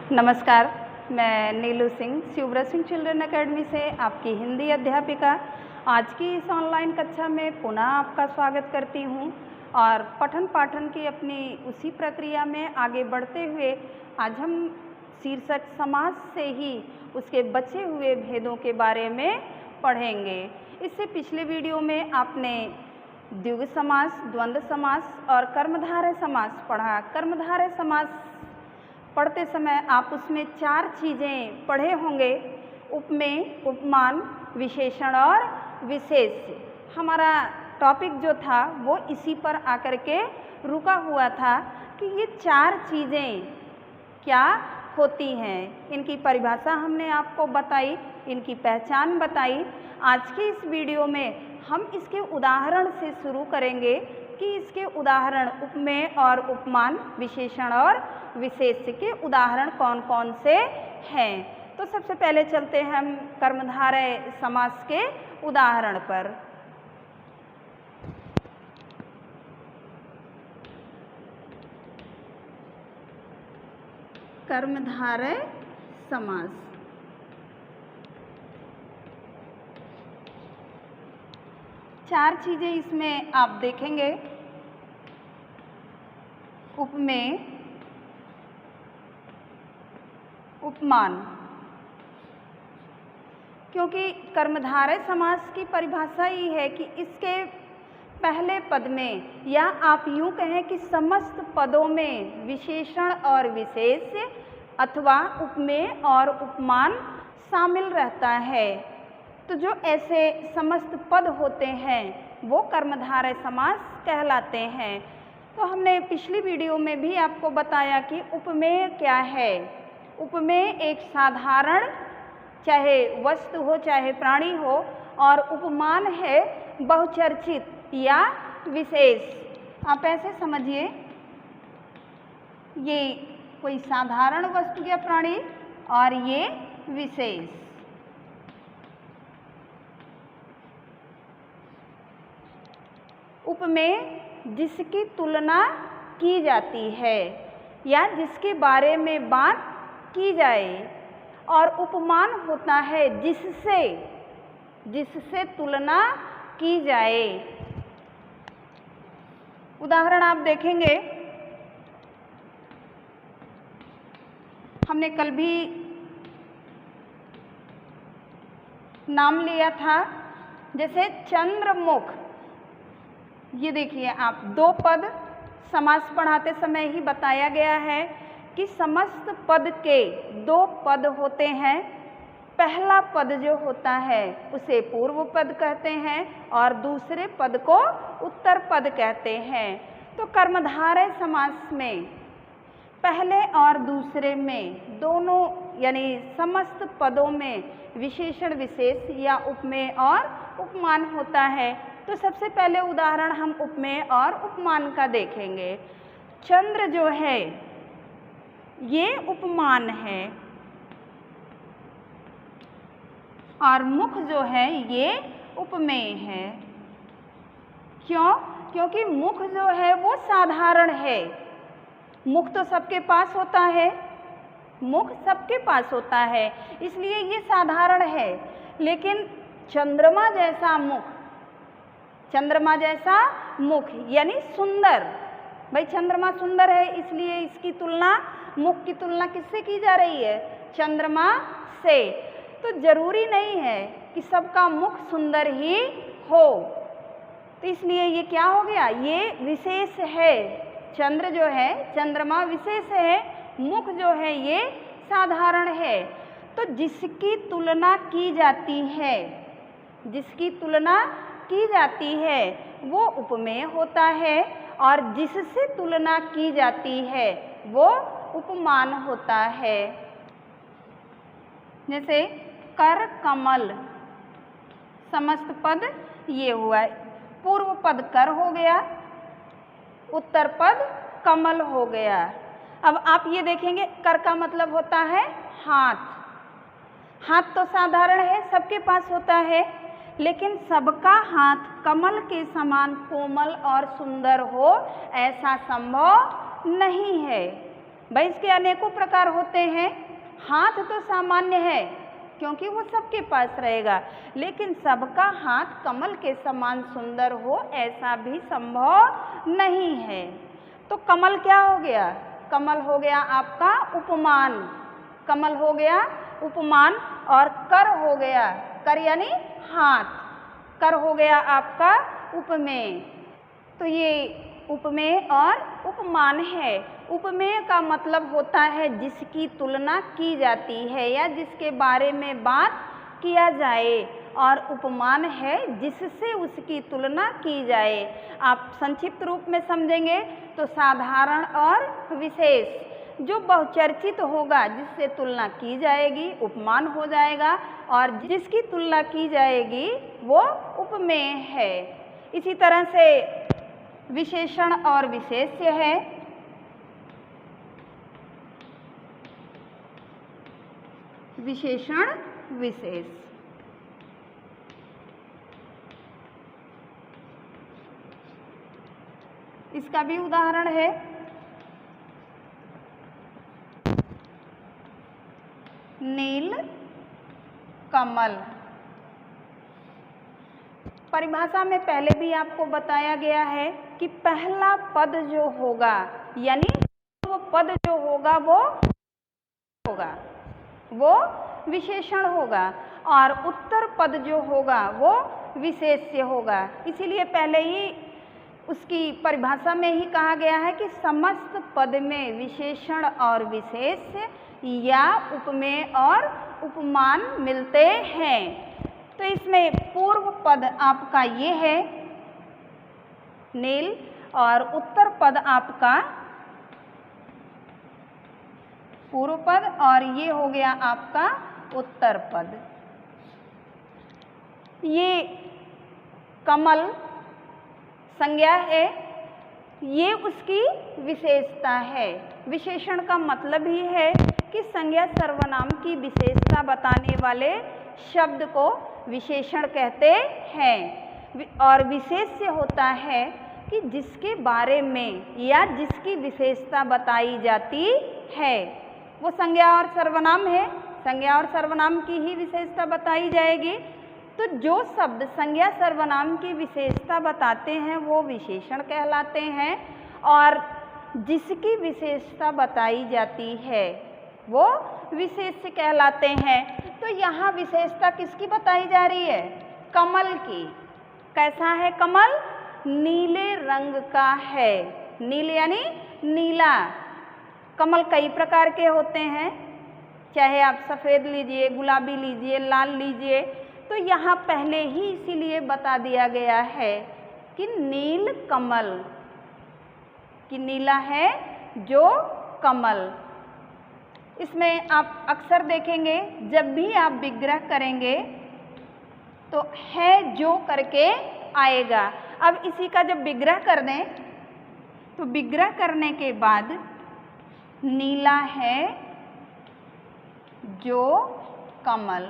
नमस्कार, मैं नीलू Singh शिवव्रत Singh children academy से आपकी हिंदी अध्यापिका आज की इस ऑनलाइन कक्षा में पुनः आपका स्वागत करती हूं और पठन पाठन की अपनी उसी प्रक्रिया में आगे बढ़ते हुए आज हम शीर्षक समास से ही उसके बचे हुए भेदों के बारे में पढ़ेंगे। इससे पिछले वीडियो में आपने द्विगु समास, द्वंद्व समास और कर्मधारय समास पढ़ा। कर्मधारय समास पढ़ते समय आप उसमें 4 चीज़ें पढ़े होंगे: उपमेय, उपमान, विशेषण और विशेष्य। हमारा टॉपिक जो था वो इसी पर आकर के रुका हुआ था कि ये 4 चीज़ें क्या होती हैं। इनकी परिभाषा हमने आपको बताई, इनकी पहचान बताई। आज के इस वीडियो में हम इसके उदाहरण से शुरू करेंगे कि इसके उदाहरण उपमेय और उपमान, विशेषण और विशेष्य के उदाहरण कौन कौन से हैं। तो सबसे पहले चलते हैं हम कर्मधारय समास के उदाहरण पर। कर्मधारय समास, चार चीज़ें इसमें आप देखेंगे: उपमेय, उपमान। क्योंकि कर्मधारय समास की परिभाषा ही है कि इसके पहले पद में, या आप यूँ कहें कि समस्त पदों में विशेषण और विशेष्य अथवा उपमेय और उपमान शामिल रहता है। तो जो ऐसे समस्त पद होते हैं वो कर्मधारय समास कहलाते हैं। तो हमने पिछली वीडियो में भी आपको बताया कि उपमेय क्या है। उपमेय एक साधारण, चाहे वस्तु हो चाहे प्राणी हो, और उपमान है बहुचर्चित या विशेष। आप ऐसे समझिए, ये कोई साधारण वस्तु या प्राणी और ये विशेष। उपमेय जिसकी तुलना की जाती है या जिसके बारे में बात की जाए, और उपमान होता है जिससे तुलना की जाए। उदाहरण आप देखेंगे, हमने कल भी नाम लिया था, जैसे चंद्रमुख। ये देखिए आप, 2 पद समास पढ़ाते समय ही बताया गया है कि समस्त पद के 2 पद होते हैं। पहला पद जो होता है उसे पूर्व पद कहते हैं और दूसरे पद को उत्तर पद कहते हैं। तो कर्मधारय समास में पहले और दूसरे में दोनों यानी समस्त पदों में विशेषण विशेष या उपमेय और उपमान होता है। तो सबसे पहले उदाहरण हम उपमेय और उपमान का देखेंगे। चंद्र जो है ये उपमान है और मुख जो है ये उपमेय है। क्यों? क्योंकि मुख जो है वो साधारण है। मुख तो सबके पास होता है, मुख सबके पास होता है, इसलिए ये साधारण है। लेकिन चंद्रमा जैसा मुख यानी सुंदर, भाई चंद्रमा सुंदर है, इसलिए इसकी तुलना, मुख की तुलना किससे की जा रही है? चंद्रमा से। तो जरूरी नहीं है कि सबका मुख सुंदर ही हो, तो इसलिए ये क्या हो गया? ये विशेष है। चंद्र जो है, चंद्रमा विशेष है, मुख जो है ये साधारण है। तो जिसकी तुलना की जाती है वो उपमेय होता है, और जिससे तुलना की जाती है वो उपमान होता है। जैसे कर कमल, समस्त पद ये हुआ, पूर्व पद कर हो गया, उत्तर पद कमल हो गया। अब आप ये देखेंगे, कर का मतलब होता है हाथ। हाथ तो साधारण है, सबके पास होता है, लेकिन सबका हाथ कमल के समान कोमल और सुंदर हो ऐसा संभव नहीं है। भाई इसके अनेकों प्रकार होते हैं। हाथ तो सामान्य है क्योंकि वो सबके पास रहेगा, लेकिन सबका हाथ कमल के समान सुंदर हो ऐसा भी संभव नहीं है। तो कमल क्या हो गया? कमल हो गया आपका उपमान, कमल हो गया उपमान, और कर हो गया, कर यानी हाथ, कर हो गया आपका उपमेय। तो ये उपमेय और उपमान है। उपमेय का मतलब होता है जिसकी तुलना की जाती है या जिसके बारे में बात किया जाए, और उपमान है जिससे उसकी तुलना की जाए। आप संक्षिप्त रूप में समझेंगे तो साधारण और विशेष, जो बहुचर्चित होगा जिससे तुलना की जाएगी उपमान हो जाएगा, और जिसकी तुलना की जाएगी वो उपमेय है। इसी तरह से विशेषण और विशेष्य है। विशेषण विशेष, इसका भी उदाहरण है नील कमल। परिभाषा में पहले भी आपको बताया गया है कि पहला पद जो होगा यानी वो पद जो होगा वो विशेषण होगा, और उत्तर पद जो होगा वो विशेष्य होगा। इसीलिए पहले ही उसकी परिभाषा में ही कहा गया है कि समस्त पद में विशेषण और विशेष्य या उपमेय और उपमान मिलते हैं। तो इसमें पूर्व पद आपका ये है नील, और उत्तर पद आपका पूर्व पद, और ये हो गया आपका उत्तर पद। ये कमल संज्ञा है, ये उसकी विशेषता है। विशेषण का मतलब ही है कि संज्ञा सर्वनाम की विशेषता बताने वाले शब्द को विशेषण कहते हैं, और विशेष्य होता है कि जिसके बारे में या जिसकी विशेषता बताई जाती है वो संज्ञा और सर्वनाम है। संज्ञा और सर्वनाम की ही विशेषता बताई जाएगी। तो जो शब्द संज्ञा सर्वनाम की विशेषता बताते हैं वो विशेषण कहलाते हैं, और जिसकी विशेषता बताई जाती है वो विशेष्य कहलाते हैं। तो यहाँ विशेषता किसकी बताई जा रही है? कमल की। कैसा है कमल? नीले रंग का है। नील यानी नीला। कमल कई प्रकार के होते हैं, चाहे आप सफ़ेद लीजिए, गुलाबी लीजिए, लाल लीजिए। तो यहाँ पहले ही इसीलिए बता दिया गया है कि नील कमल, कि नीला है जो कमल। इसमें आप अक्सर देखेंगे जब भी आप विग्रह करेंगे तो है जो करके आएगा। अब इसी का जब विग्रह कर दें तो विग्रह करने के बाद नीला है जो कमल।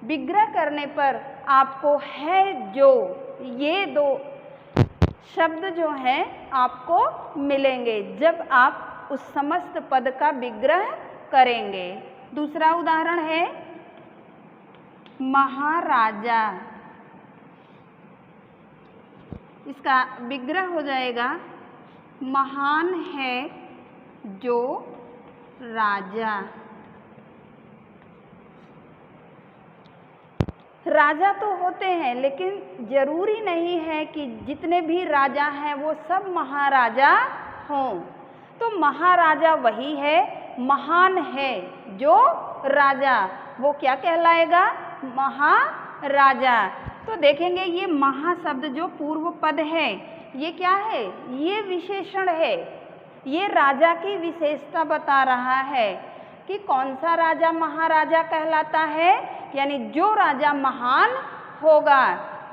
विग्रह करने पर आपको है जो, ये दो शब्द जो हैं आपको मिलेंगे जब आप उस समस्त पद का विग्रह करेंगे। दूसरा उदाहरण है महाराजा। इसका विग्रह हो जाएगा महान है जो राजा। राजा तो होते हैं लेकिन जरूरी नहीं है कि जितने भी राजा हैं वो सब महाराजा हों। तो महाराजा वही है, महान है जो राजा, वो क्या कहलाएगा? महाराजा। तो देखेंगे ये महा शब्द जो पूर्व पद है ये क्या है? ये विशेषण है। ये राजा की विशेषता बता रहा है कि कौन सा राजा महाराजा कहलाता है, यानी जो राजा महान होगा।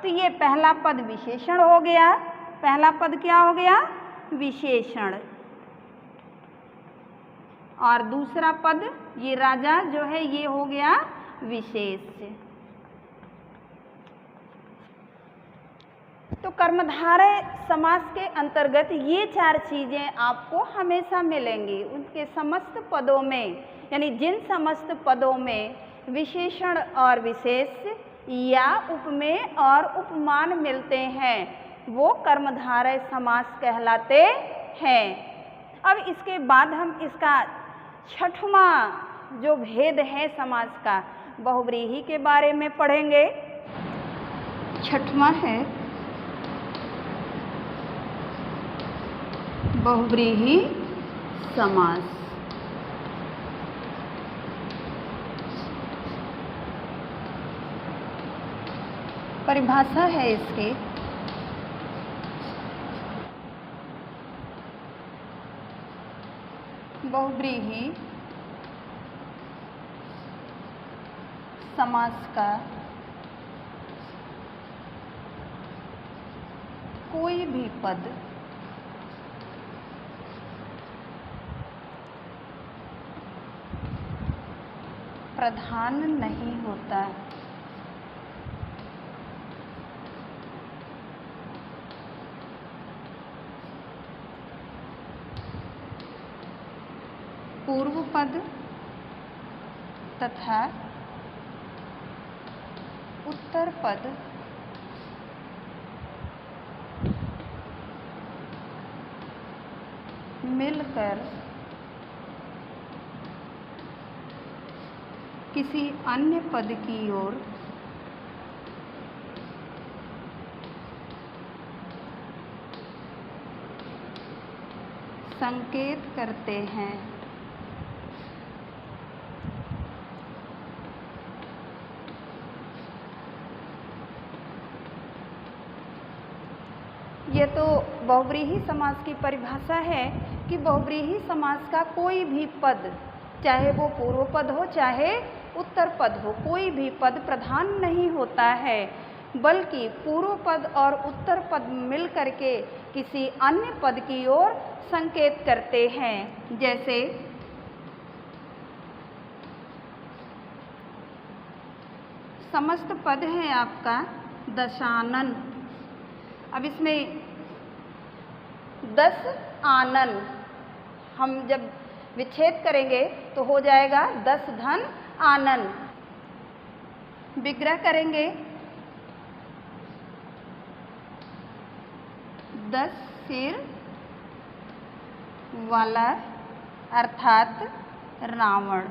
तो ये पहला पद विशेषण हो गया। पहला पद क्या हो गया? विशेषण। और दूसरा पद ये राजा जो है ये हो गया विशेष्य। तो कर्मधारय समास के अंतर्गत ये 4 चीज़ें आपको हमेशा मिलेंगी। उनके समस्त पदों में, यानी जिन समस्त पदों में विशेषण और विशेष या उपमेय और उपमान मिलते हैं वो कर्मधारय समास कहलाते हैं। अब इसके बाद हम इसका छठवां जो भेद है समास का, बहुव्रीहि के बारे में पढ़ेंगे। छठवां है बहुव्रीहि समास। परिभाषा है इसकी, बहुव्रीहि समास का कोई भी पद प्रधान नहीं होता। पूर्व पद तथा उत्तर पद मिलकर किसी अन्य पद की ओर संकेत करते हैं। ये तो बहुव्रीहि समास की परिभाषा है कि बहुव्रीहि समास का कोई भी पद, चाहे वो पूर्व पद हो चाहे उत्तर पद हो, कोई भी पद प्रधान नहीं होता है, बल्कि पूर्व पद और उत्तर पद मिल करके किसी अन्य पद की ओर संकेत करते हैं। जैसे समस्त पद है आपका दशानन। अब इसमें 10 आनन हम जब विच्छेद करेंगे तो हो जाएगा 10 धन आनन। विग्रह करेंगे 10 सिर वाला अर्थात रावण।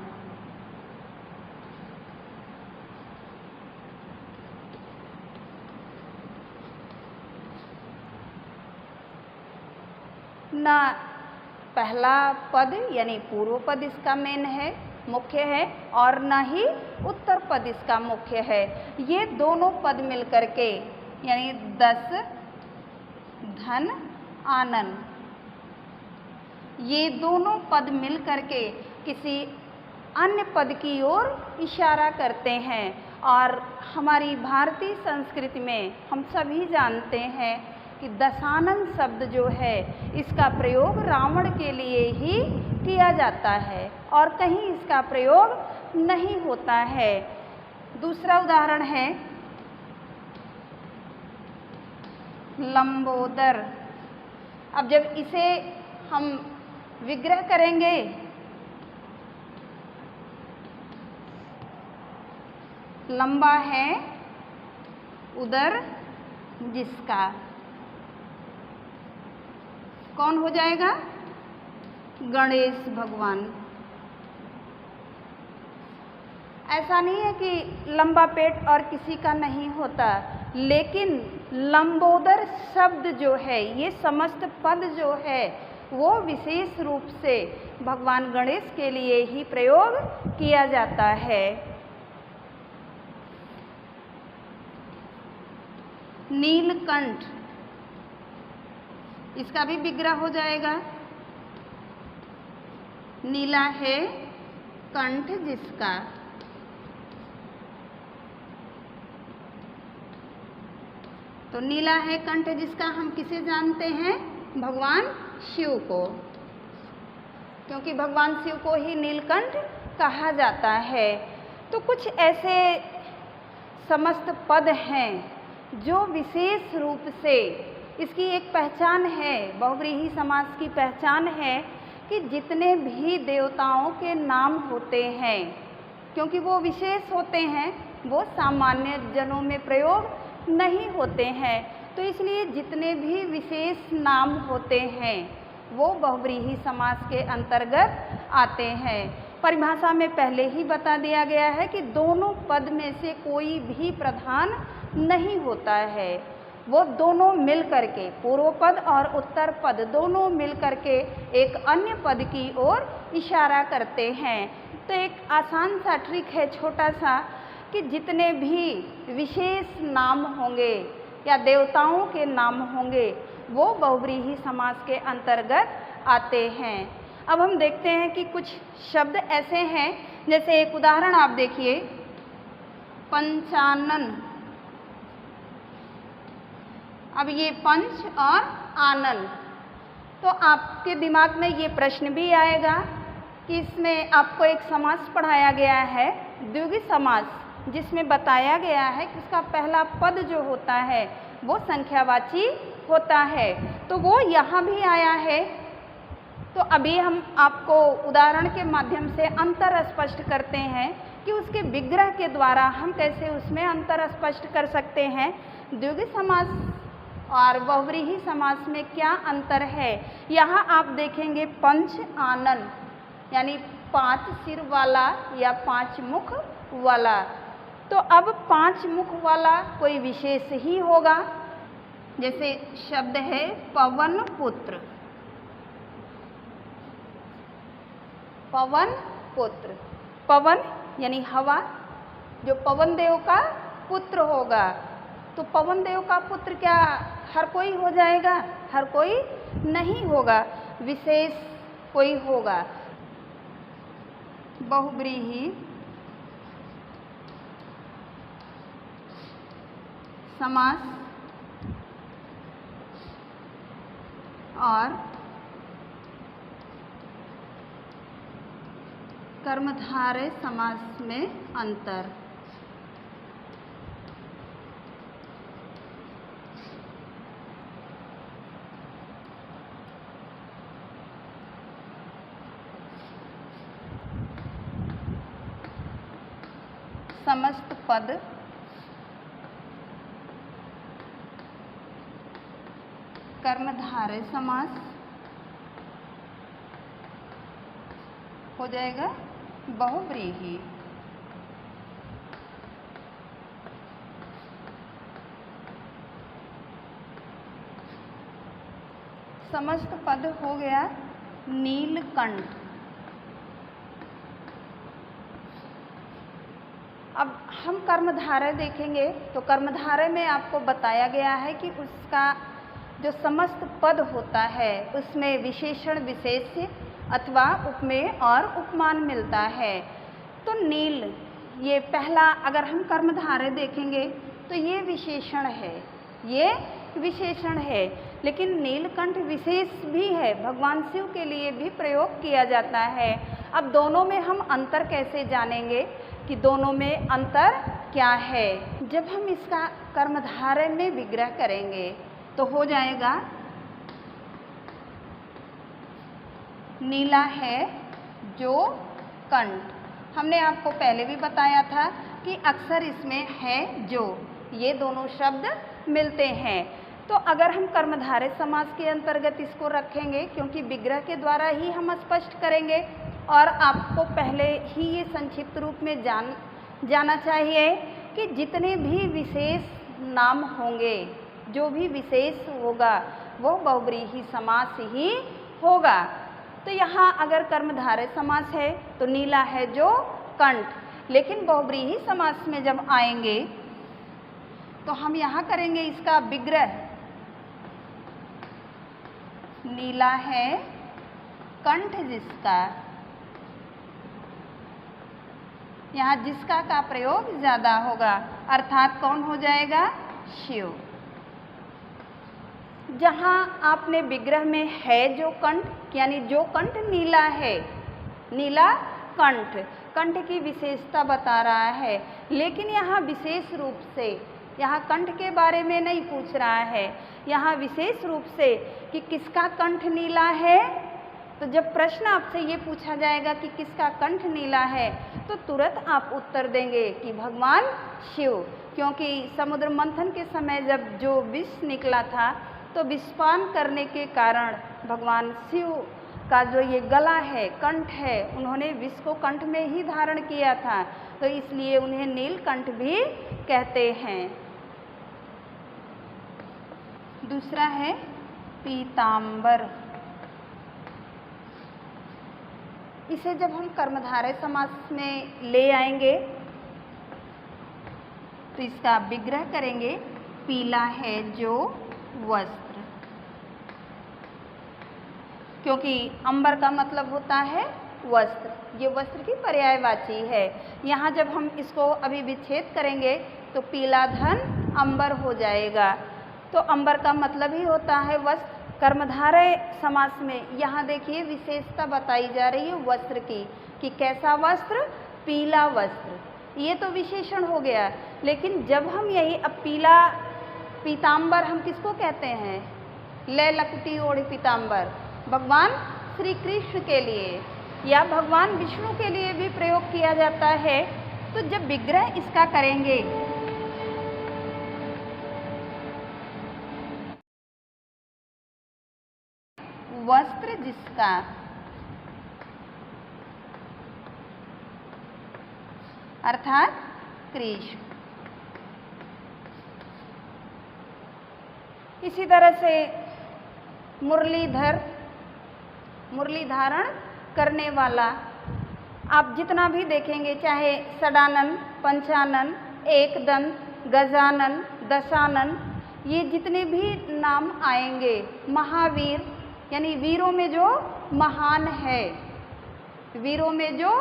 ना पहला पद यानी पूर्व पद इसका मेन है, मुख्य है, और ना ही उत्तर पद इसका मुख्य है। ये दोनों पद मिल करके यानी 10 धन आनन, ये दोनों पद मिल करके किसी अन्य पद की ओर इशारा करते हैं। और हमारी भारतीय संस्कृति में हम सभी जानते हैं कि दशानन शब्द जो है इसका प्रयोग रावण के लिए ही किया जाता है और कहीं इसका प्रयोग नहीं होता है। दूसरा उदाहरण है लंबोदर। अब जब इसे हम विग्रह करेंगे लंबा है उदर जिसका, कौन हो जाएगा? गणेश भगवान। ऐसा नहीं है कि लंबा पेट और किसी का नहीं होता, लेकिन लंबोदर शब्द जो है, ये समस्त पद जो है वो विशेष रूप से भगवान गणेश के लिए ही प्रयोग किया जाता है। नीलकंठ, इसका भी विग्रह हो जाएगा नीला है कंठ जिसका। तो नीला है कंठ जिसका हम किसे जानते हैं? भगवान शिव को, क्योंकि भगवान शिव को ही नीलकंठ कहा जाता है। तो कुछ ऐसे समस्त पद हैं जो विशेष रूप से इसकी एक पहचान है, बहुव्रीहि समास की पहचान है कि जितने भी देवताओं के नाम होते हैं, क्योंकि वो विशेष होते हैं, वो सामान्य जनों में प्रयोग नहीं होते हैं, तो इसलिए जितने भी विशेष नाम होते हैं वो बहुव्रीहि समास के अंतर्गत आते हैं। परिभाषा में पहले ही बता दिया गया है कि दोनों पद में से कोई भी प्रधान नहीं होता है, वो दोनों मिल करके, पूर्व पद और उत्तर पद दोनों मिल करके एक अन्य पद की ओर इशारा करते हैं। तो एक आसान सा ट्रिक है, छोटा सा, कि जितने भी विशेष नाम होंगे या देवताओं के नाम होंगे वो बहुव्रीहि समास के अंतर्गत आते हैं। अब हम देखते हैं कि कुछ शब्द ऐसे हैं, जैसे एक उदाहरण आप देखिए, पंचानन। अब ये पंच और आनन, तो आपके दिमाग में ये प्रश्न भी आएगा कि इसमें आपको एक समास पढ़ाया गया है, द्विगु समास, जिसमें बताया गया है कि उसका पहला पद जो होता है वो संख्यावाची होता है, तो वो यहाँ भी आया है। तो अभी हम आपको उदाहरण के माध्यम से अंतर स्पष्ट करते हैं कि उसके विग्रह के द्वारा हम कैसे उसमें अंतर स्पष्ट कर सकते हैं। द्विगु समास और बहुव्रीहि समास में क्या अंतर है, यहाँ आप देखेंगे पंच आनन, यानी 5 सिर वाला या 5 मुख वाला। तो अब 5 मुख वाला कोई विशेष ही होगा, जैसे शब्द है पवन पुत्र। पवन पुत्र, पवन यानी हवा, जो पवन देव का पुत्र होगा, तो पवन देव का पुत्र क्या हर कोई हो जाएगा? हर कोई नहीं होगा, विशेष कोई होगा। बहुव्रीहि समास और कर्मधारय समास में अंतर। समस्त पद कर्मधारय समास हो जाएगा बहुव्रीहि। समस्त पद हो गया नीलकंठ। अब हम कर्मधारय देखेंगे, तो कर्मधारय में आपको बताया गया है कि उसका जो समस्त पद होता है उसमें विशेषण विशेष्य अथवा उपमेय और उपमान मिलता है। तो नील, ये पहला अगर हम कर्मधारय देखेंगे तो ये विशेषण है, ये विशेषण है, लेकिन नीलकंठ विशेष भी है, भगवान शिव के लिए भी प्रयोग किया जाता है। अब दोनों में हम अंतर कैसे जानेंगे कि दोनों में अंतर क्या है? जब हम इसका कर्मधारय में विग्रह करेंगे तो हो जाएगा नीला है जो कंठ। हमने आपको पहले भी बताया था कि अक्सर इसमें है जो, ये दोनों शब्द मिलते हैं। तो अगर हम कर्मधारय समास के अंतर्गत इसको रखेंगे, क्योंकि विग्रह के द्वारा ही हम स्पष्ट करेंगे और आपको पहले ही ये संक्षिप्त रूप में जाना चाहिए कि जितने भी विशेष नाम होंगे, जो भी विशेष होगा वो बहुव्रीहि समास ही होगा। तो यहाँ अगर कर्मधारय समास है तो नीला है जो कंठ, लेकिन बहुव्रीहि समास में जब आएंगे तो हम यहाँ करेंगे इसका विग्रह, नीला है कंठ जिसका, यहाँ जिसका का प्रयोग ज़्यादा होगा, अर्थात कौन हो जाएगा? शिव। जहाँ आपने विग्रह में है जो कंठ, यानी जो कंठ नीला है, नीला कंठ, कंठ की विशेषता बता रहा है, लेकिन यहाँ विशेष रूप से यहाँ कंठ के बारे में नहीं पूछ रहा है, यहाँ विशेष रूप से कि किसका कंठ नीला है। तो जब प्रश्न आपसे ये पूछा जाएगा कि किसका कंठ नीला है, तो तुरंत आप उत्तर देंगे कि भगवान शिव, क्योंकि समुद्र मंथन के समय जब जो विष निकला था, तो विषपान करने के कारण भगवान शिव का जो ये गला है, कंठ है, उन्होंने विष को कंठ में ही धारण किया था, तो इसलिए उन्हें नीलकंठ भी कहते हैं। दूसरा है पीतांबर। इसे जब हम कर्मधारय समास में ले आएंगे तो इसका विग्रह करेंगे, पीला है जो वस्त्र, क्योंकि अंबर का मतलब होता है वस्त्र, ये वस्त्र की पर्यायवाची है। यहाँ जब हम इसको अभी विच्छेद करेंगे तो पीला धन अंबर हो जाएगा, तो अंबर का मतलब ही होता है वस्त्र। कर्मधारय समास में यहाँ देखिए विशेषता बताई जा रही है वस्त्र की, कि कैसा वस्त्र, पीला वस्त्र, ये तो विशेषण हो गया। लेकिन जब हम यही अब पीला पीतांबर हम किसको कहते हैं, ले लकुटी ओढ़ पीतांबर, भगवान श्री कृष्ण के लिए या भगवान विष्णु के लिए भी प्रयोग किया जाता है। तो जब विग्रह इसका करेंगे वस्त्र जिसका, अर्थात कृष्ण। इसी तरह से मुरलीधर, मुरली धारण करने वाला, आप जितना भी देखेंगे, चाहे षडानन, पंचानन, एकदंत, गजानन, दशानन, ये जितने भी नाम आएंगे, महावीर यानी वीरों में जो महान है, वीरों में जो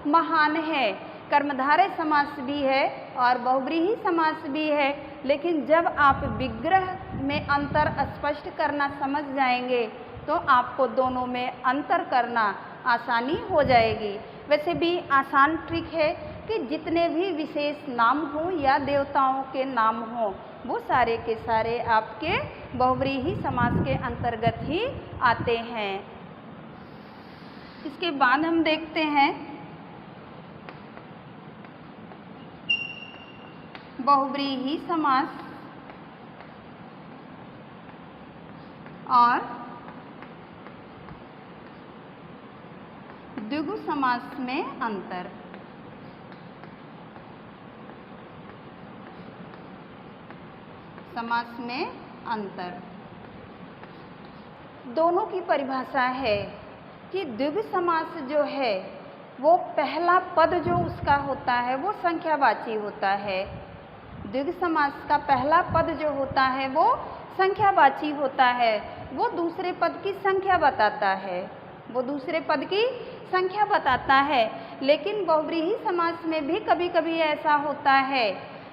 महान है। कर्मधारय समास भी है और बहुव्रीहि समास भी है, लेकिन जब आप विग्रह में अंतर स्पष्ट करना समझ जाएंगे तो आपको दोनों में अंतर करना आसानी हो जाएगी। वैसे भी आसान ट्रिक है कि जितने भी विशेष नाम हों या देवताओं के नाम हों, वो सारे के सारे आपके बहुव्रीहि समास के अंतर्गत ही आते हैं। इसके बाद हम देखते हैं बहुव्रीहि समास और द्विगु समास में अंतर। समास में अंतर, दोनों की परिभाषा है कि द्विगु समास जो है वो पहला पद जो उसका होता है वो संख्यावाची होता है। द्विगु समास का पहला पद जो होता है वो संख्यावाची होता है, वो दूसरे पद की संख्या बताता है, वो दूसरे पद की संख्या बताता है। लेकिन बहुव्रीहि समास में भी कभी कभी ऐसा होता है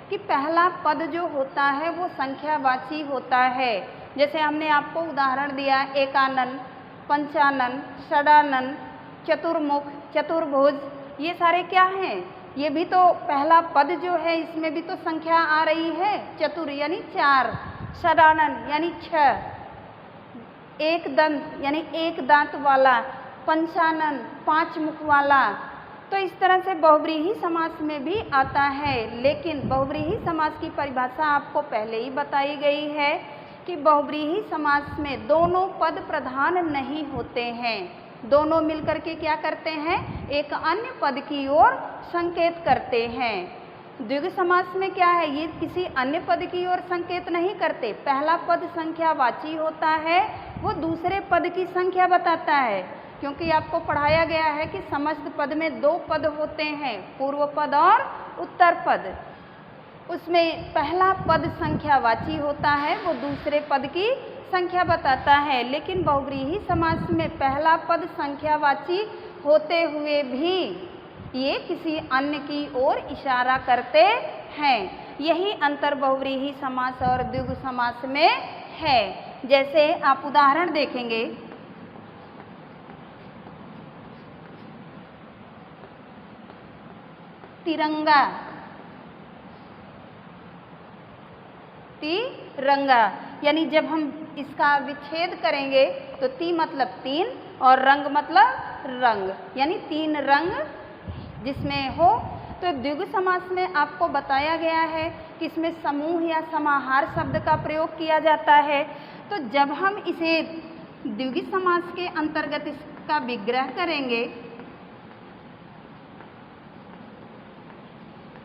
कि पहला पद जो होता है वो संख्यावाची होता है। जैसे हमने आपको उदाहरण दिया एकानन, पंचानन, षडानन, चतुर्मुख, चतुर्भुज, ये सारे क्या हैं, ये भी तो पहला पद जो है इसमें भी तो संख्या आ रही है, चतुर यानी 4, षडानन यानी 6, एक दंत यानी एक दांत वाला, पंचानन 5 मुख वाला। तो इस तरह से बहुव्रीहि समास में भी आता है। लेकिन बहुव्रीहि समास की परिभाषा आपको पहले ही बताई गई है कि बहुव्रीहि समास में दोनों पद प्रधान नहीं होते हैं, दोनों मिलकर के क्या करते हैं, एक अन्य पद की ओर संकेत करते हैं। द्विगु समास में क्या है, ये किसी अन्य पद की ओर संकेत नहीं करते, पहला पद संख्यावाची होता है, वो दूसरे पद की संख्या बताता है। क्योंकि आपको पढ़ाया गया है कि समस्त पद में 2 पद होते हैं, पूर्व पद और उत्तर पद। उसमें पहला पद संख्यावाची होता है, वो दूसरे पद की संख्या बताता है। लेकिन बहुव्रीहि समास में पहला पद संख्यावाची होते हुए भी ये किसी अन्य की ओर इशारा करते हैं। यही अंतर बहुव्रीहि समास और द्विगु समास में है। जैसे आप उदाहरण देखेंगे, तिरंगा, तिरंगा। यानी जब हम इसका विच्छेद करेंगे तो ती मतलब तीन और रंग मतलब रंग, यानी तीन रंग जिसमें हो। तो द्विगु समास में आपको बताया गया है कि इसमें समूह या समाहार शब्द का प्रयोग किया जाता है। तो जब हम इसे द्विगु समास के अंतर्गत इसका विग्रह करेंगे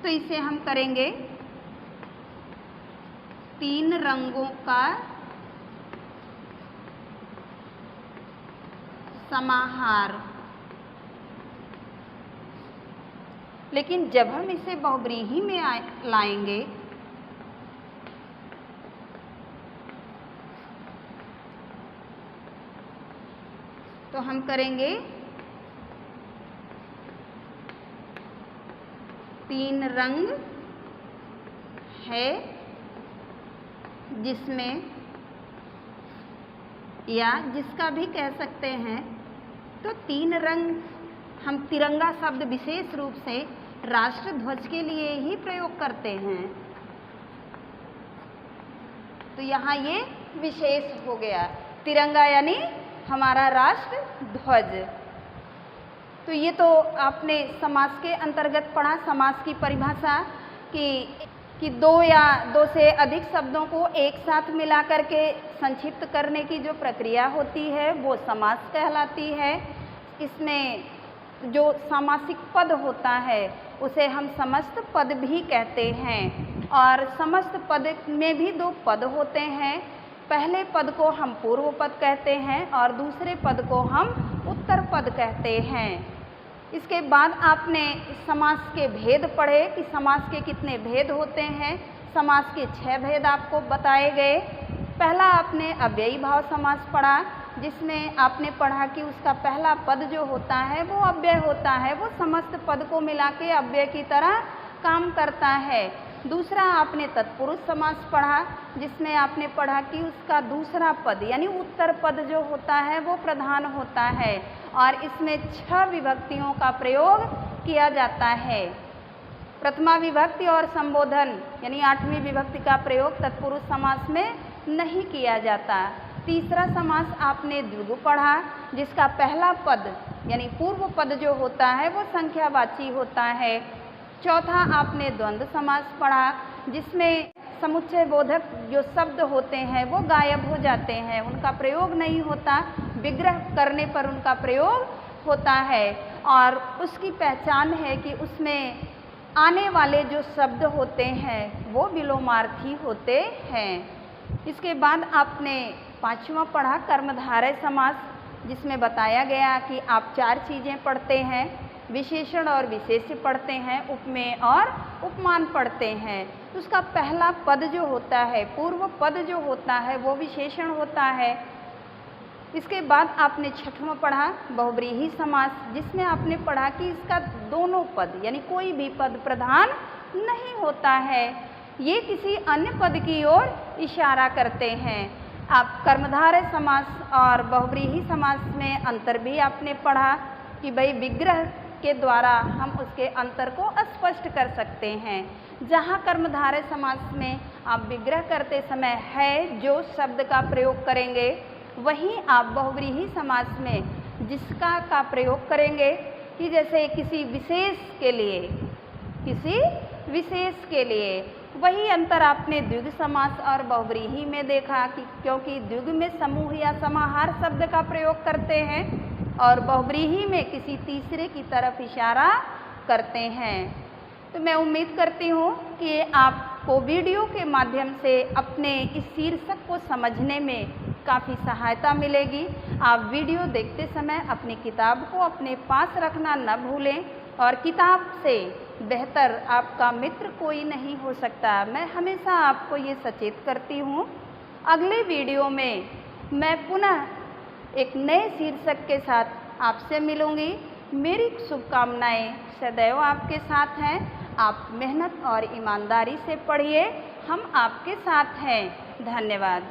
तो इसे हम करेंगे तीन रंगों का समाहार। लेकिन जब हम इसे बहुव्रीहि में लाएंगे तो हम करेंगे तीन रंग है जिसमें, या जिसका भी कह सकते हैं। तो तीन रंग हम तिरंगा शब्द विशेष रूप से राष्ट्र ध्वज के लिए ही प्रयोग करते हैं। तो यहाँ ये विशेष हो गया, तिरंगा यानी हमारा राष्ट्र ध्वज। तो ये तो आपने समास के अंतर्गत पढ़ा, समास की परिभाषा कि दो या दो से अधिक शब्दों को एक साथ मिला करके संक्षिप्त करने की जो प्रक्रिया होती है वो समास कहलाती है। इसमें जो सामासिक पद होता है उसे हम समस्त पद भी कहते हैं, और समस्त पद में भी दो पद होते हैं। पहले पद को हम पूर्व पद कहते हैं और दूसरे पद को हम उत्तर पद कहते हैं। इसके बाद आपने समास के भेद पढ़े कि समास के कितने भेद होते हैं। समास के 6 भेद आपको बताए गए। पहला आपने अव्ययी भाव समास पढ़ा, जिसमें आपने पढ़ा कि उसका पहला पद जो होता है वो अव्यय होता है, वो समस्त पद को मिला के अव्यय की तरह काम करता है। दूसरा आपने तत्पुरुष समास पढ़ा, जिसमें आपने पढ़ा कि उसका दूसरा पद यानी उत्तर पद जो होता है वो प्रधान होता है और इसमें 6 विभक्तियों का प्रयोग किया जाता है। प्रथमा विभक्ति और संबोधन यानी 8वीं विभक्ति का प्रयोग तत्पुरुष समास में नहीं किया जाता। तीसरा समास आपने द्विगु पढ़ा, जिसका पहला पद यानी पूर्व पद जो होता है वो संख्यावाची होता है। चौथा आपने द्वंद्व समास पढ़ा, जिसमें समुच्चय बोधक जो शब्द होते हैं वो गायब हो जाते हैं, उनका प्रयोग नहीं होता, विग्रह करने पर उनका प्रयोग होता है। और उसकी पहचान है कि उसमें आने वाले जो शब्द होते हैं वो विलोमार्थी होते हैं। इसके बाद आपने 5वां पढ़ा कर्मधारय समास, जिसमें बताया गया कि आप 4 चीज़ें पढ़ते हैं, विशेषण और विशेष्य पढ़ते हैं, उपमेय और उपमान पढ़ते हैं। उसका पहला पद जो होता है, पूर्व पद जो होता है वो विशेषण होता है। इसके बाद आपने 6वां पढ़ा बहुव्रीहि समास, जिसमें आपने पढ़ा कि इसका दोनों पद यानी कोई भी पद प्रधान नहीं होता है, ये किसी अन्य पद की ओर इशारा करते हैं। आप कर्मधारय समास और बहुव्रीहि समास में अंतर भी आपने पढ़ा कि भाई विग्रह के द्वारा हम उसके अंतर को स्पष्ट कर सकते हैं। जहाँ कर्मधारय समास में आप विग्रह करते समय है जो शब्द का प्रयोग करेंगे, वहीं आप बहुव्रीहि समास में जिसका का प्रयोग करेंगे कि जैसे किसी विशेष के लिए वही अंतर आपने द्विगु समास और बहुव्रीहि में देखा कि क्योंकि द्विगु में समूह या समाहार शब्द का प्रयोग करते हैं और बहुव्रीहि में किसी तीसरे की तरफ इशारा करते हैं। तो मैं उम्मीद करती हूँ कि आपको वीडियो के माध्यम से अपने इस शीर्षक को समझने में काफ़ी सहायता मिलेगी। आप वीडियो देखते समय अपनी किताब को अपने पास रखना न भूलें, और किताब से बेहतर आपका मित्र कोई नहीं हो सकता, मैं हमेशा आपको ये सचेत करती हूँ। अगले वीडियो में मैं पुनः एक नए शीर्षक के साथ आपसे मिलूँगी। मेरी शुभकामनाएं सदैव आपके साथ हैं। आप मेहनत और ईमानदारी से पढ़िए, हम आपके साथ हैं। धन्यवाद।